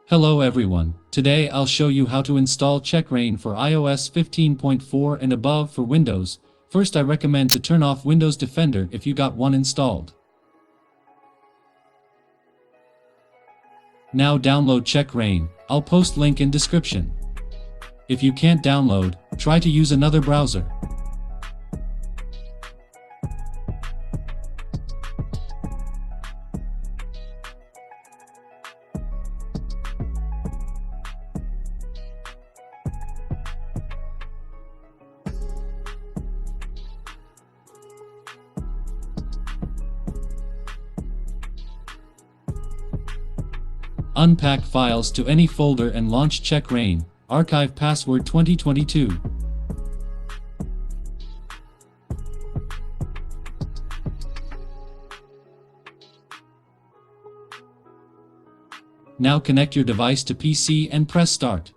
Hello everyone, today I'll show you how to install CheckRa1n for iOS 15.4 and above for Windows. First I recommend to turn off Windows Defender if you got one installed. Now download CheckRa1n, I'll post link in description. If you can't download, try to use another browser. Unpack files to any folder and launch CheckRa1n, archive password 2022. Now connect your device to PC and press start.